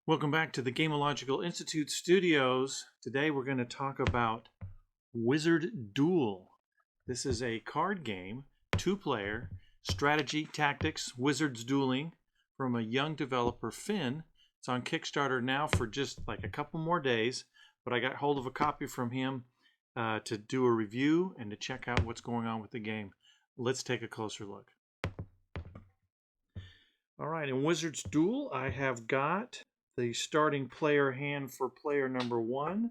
Welcome back to the Gamealogical Institute studios. Today we're going to talk about Wizard Duel. This is a card game, two-player, strategy, tactics, wizards dueling from a young developer, Finn. It's on Kickstarter now for just like a couple more days, but I got hold of a copy from him to do a review and to check out what's going on with the game. Let's take a closer look. All right, in Wizards Duel, I have got the starting player hand for player number 1.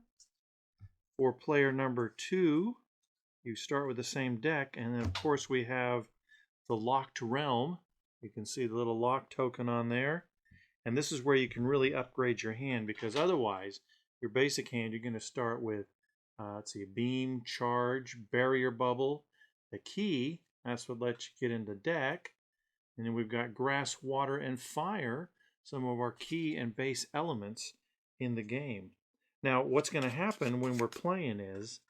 For player number 2, you start with the same deck, and then of course we have the locked realm. You can see the little lock token on there, and this is where you can really upgrade your hand, because otherwise your basic hand you're going to start with let's see, beam, charge, barrier bubble, the key, that's what lets you get into deck, and then we've got grass, water, and fire, some of our key and base elements in the game. Now, what's going to happen when we're playing is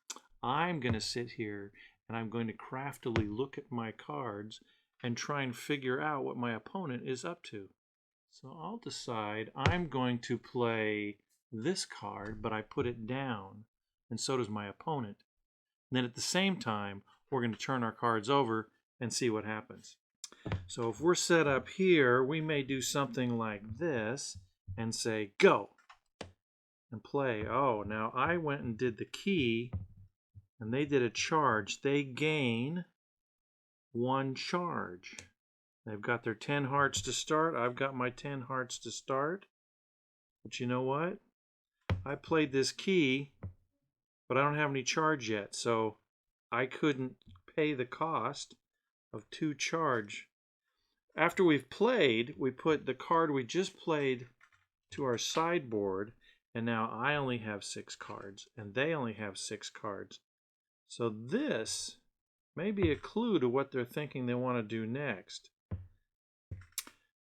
I'm going to sit here and I'm going to craftily look at my cards and try and figure out what my opponent is up to. So I'll decide I'm going to play this card, but I put it down, and so does my opponent. And then at the same time, we're going to turn our cards over and see what happens. So if we're set up here, we may do something like this and say, go, and play. Oh, now I went and did the key, and they did a charge. They gain 1 charge. They've got their 10 hearts to start. I've got my 10 hearts to start. But you know what? I played this key, but I don't have any charge yet, so I couldn't pay the cost of 2 charge. After we've played, we put the card we just played to our sideboard, and now I only have 6 cards, and they only have 6 cards. So this may be a clue to what they're thinking they want to do next.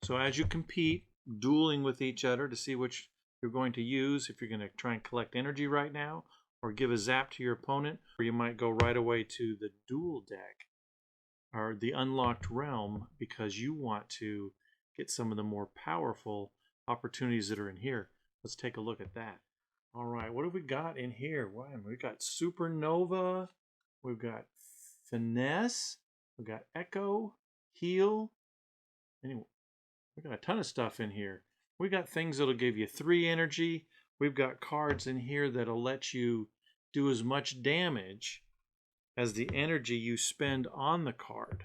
So as you compete, dueling with each other to see which you're going to use, if you're going to try and collect energy right now, or give a zap to your opponent, or you might go right away to the duel deck, or the unlocked realm, because you want to get some of the more powerful opportunities that are in here. Let's take a look at that. All right, what have we got in here? Wow, we've got Supernova, we've got Finesse, we've got Echo, Heal. Anyway, we've got a ton of stuff in here. We got things that'll give you 3 energy. We've got cards in here that'll let you do as much damage as the energy you spend on the card.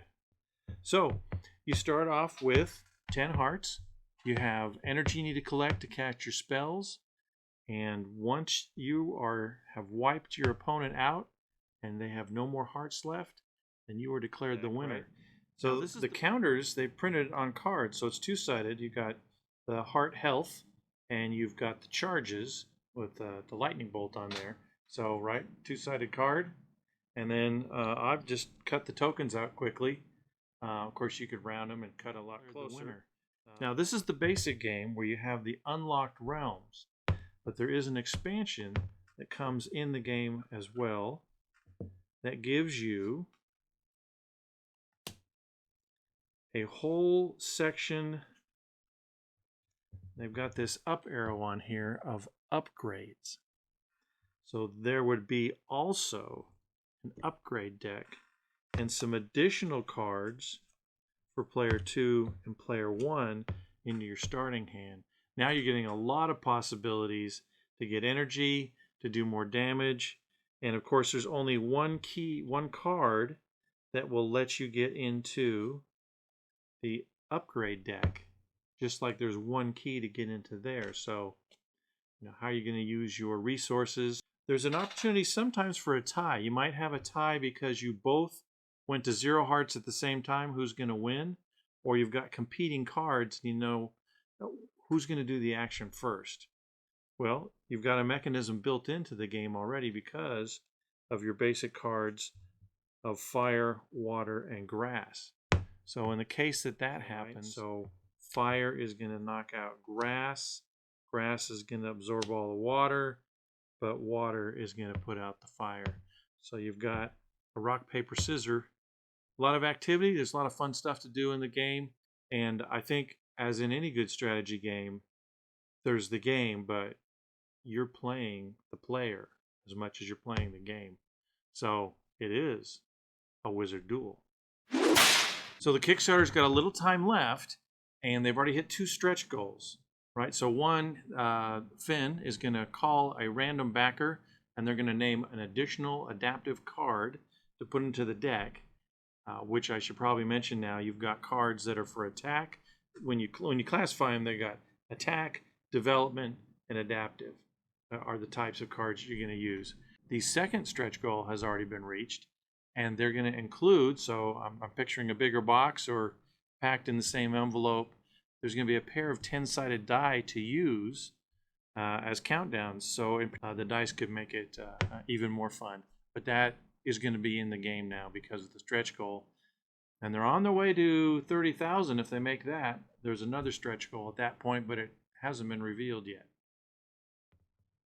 So you start off with 10 hearts. You have energy you need to collect to cast your spells, and once you have wiped your opponent out and they have no more hearts left, then you are declared the winner. Right. So this is the counters they've printed on cards, so it's two-sided. You've got the heart health, and you've got the charges with the lightning bolt on there. So right, two-sided card. And then I've just cut the tokens out quickly. Of course, you could round them and cut a lot closer. Now, this is the basic game where you have the unlocked realms. But there is an expansion that comes in the game as well that gives you a whole section. They've got this up arrow on here of upgrades. So there would be also an upgrade deck and some additional cards for player 2 and player 1 into your starting hand. Now you're getting a lot of possibilities to get energy, to do more damage, and of course there's only one card that will let you get into the upgrade deck, just like there's one key to get into there. So how are you going to use your resources? There's an opportunity sometimes for a tie. You might have a tie because you both went to 0 hearts at the same time. Who's going to win? Or you've got competing cards, and you know who's going to do the action first. Well, you've got a mechanism built into the game already because of your basic cards of fire, water, and grass. So in the case that happens, so fire is going to knock out grass. Grass is going to absorb all the water, but water is going to put out the fire. So you've got a rock, paper, scissors. A lot of activity. There's a lot of fun stuff to do in the game. And I think, as in any good strategy game, there's the game, but you're playing the player as much as you're playing the game. So it is a Wizard Duel. So the Kickstarter's got a little time left, and they've already hit 2 stretch goals, right? So one, Finn is going to call a random backer, and they're going to name an additional adaptive card to put into the deck, which I should probably mention now. You've got cards that are for attack. When you classify them, they got attack, development, and adaptive are the types of cards you're going to use. The second stretch goal has already been reached, and they're going to include, so I'm picturing a bigger box or packed in the same envelope. There's going to be a pair of 10-sided die to use as countdowns, so the dice could make it even more fun. But that is going to be in the game now because of the stretch goal. And they're on their way to 30,000 if they make that. There's another stretch goal at that point, but it hasn't been revealed yet.